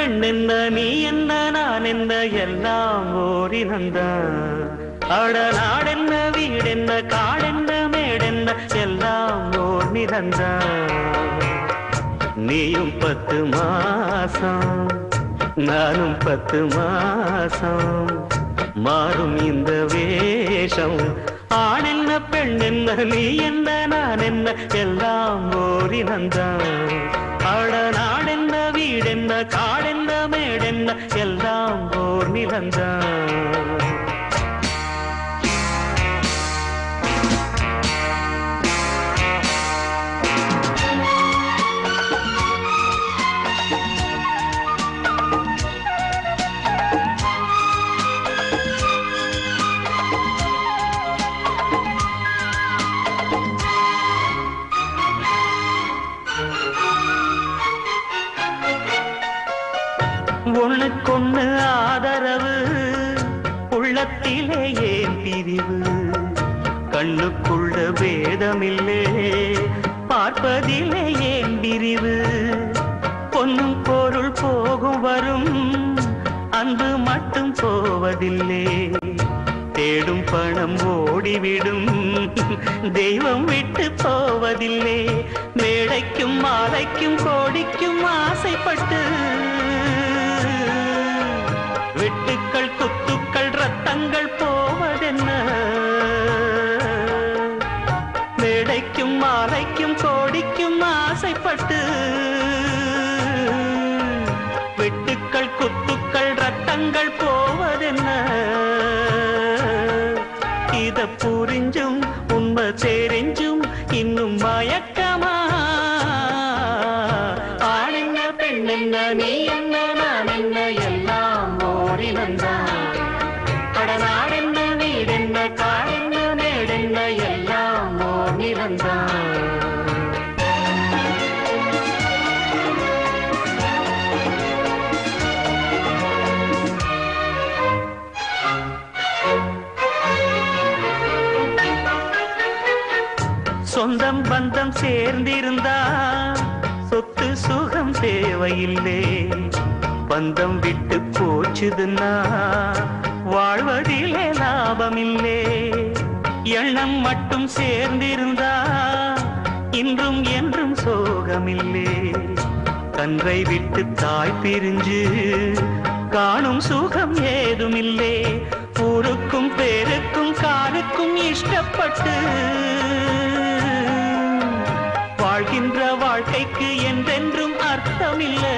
பெண் என்ன நீ என்ன நான் என்ன எல்லாம் ஓரினந்தான். அட நாடென்ன வீடென்ன காடென்ன மேடென்ன எல்லாம் ஓர் நிறந்தான். நீயும் 10 மாசம் நானும் 10 மாசம் மாறும் இந்த வேஷம். ஆண் என்ன பெண் என்ன நீ என்ன நான் என்ன எல்லாம் ஓரினந்தான். அட நாடென்ன வீடென்ன காடென்ன மேடென்ன எல்லாம் ஓர் நிலந்தான். ஒண்ணுக்கொண்ணு ஆதரவு உள்ளத்திலே ஏன் பிரிவு. கண்ணுக்குள்ள பேதமில்லே பார்ப்பதிலே ஏன் பிரிவு. பொன்னும் பொருள் போகும் வரும் அன்பு மட்டும் போவதில்லை. தேடும் பணம் ஓடிவிடும் தெய்வம் விட்டு போவதில்லை. மேடைக்கும் மாலைக்கும் கோடிக்கும் ஆசைப்பட்டு வெட்டுக்கள் குத்துக்கள் ரத்தங்கள் போவதென்ன. மேடைக்கும் மாலைக்கும் கோடிக்கும் ஆசைப்பட்டு வெட்டுக்கள் குத்துக்கள் ரத்தங்கள் போவதென்ன. இத புரிஞ்சும் உண்மை தெரிஞ்சும் இன்னும் மயக்கமா. ஆணென்ன பெண்ணென்ன நீ என்ன நான் என்ன எல்லாம் ஓரினந்தான். அட நாடென்ன வீடென்ன காடென்ன மேடென்ன எல்லாம் ஓர் நிறந்தான். சொந்தம் பந்தம் சேர்ந்திருந்தா சொத்து சுகம் தேவையில்லை. பந்தம் விட்டு போச்சுதுன்னா வாழ்வதிலே லாபமில்லை. எண்ணம் மட்டும் சேர்ந்திருந்தா இன்றும் என்றும் சோகமில்லை. கன்றை விட்டு தாய் பிரிஞ்சு காணும் சுகம் ஏதுமில்லை. ஊருக்கும் பேருக்கும் காலுக்கும் இஷ்டப்பட்டு வாழ்கின்ற வாழ்க்கைக்கு என்றென்றும் அர்த்தமில்லை.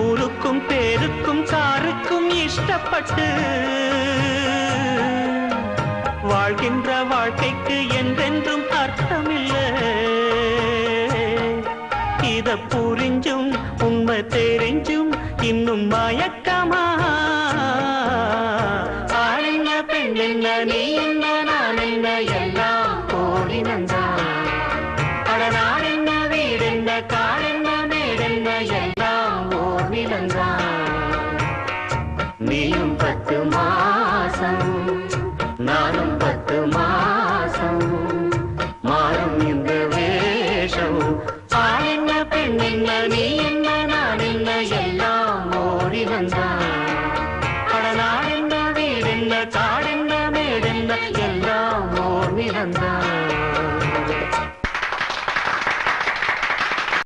ஊருக்கும் பேருக்கும் காருக்கும் இஷ்டப்பட்டு வாழ்கின்ற வாழ்க்கைக்கு என்றென்றும் அர்த்தமில்லை. இத புரிஞ்சும் உண்மை தெரிஞ்சும் இன்னும் மயக்கமா. ஆணென்ன பெண்ணென்ன நீ என்ன நான் என்ன எல்லாம் ஓரினந்தான். அட நாடென்ன வீடென்ன காடென்ன மேடென்ன எல்லாம் ஓர் நிலந்தான். நீயும் 10 மாசம் நானும் 10 மாசம் மாறும் இந்த வேஷம். ஆணென்ன பெண்ணென்ன நீ என்ன நான் என்ன எல்லாம் ஓரினந்தான். அட நாடென்ன வீடென்ன காடென்ன மேடென்ன எல்லாம் ஓர் நிலந்தான்.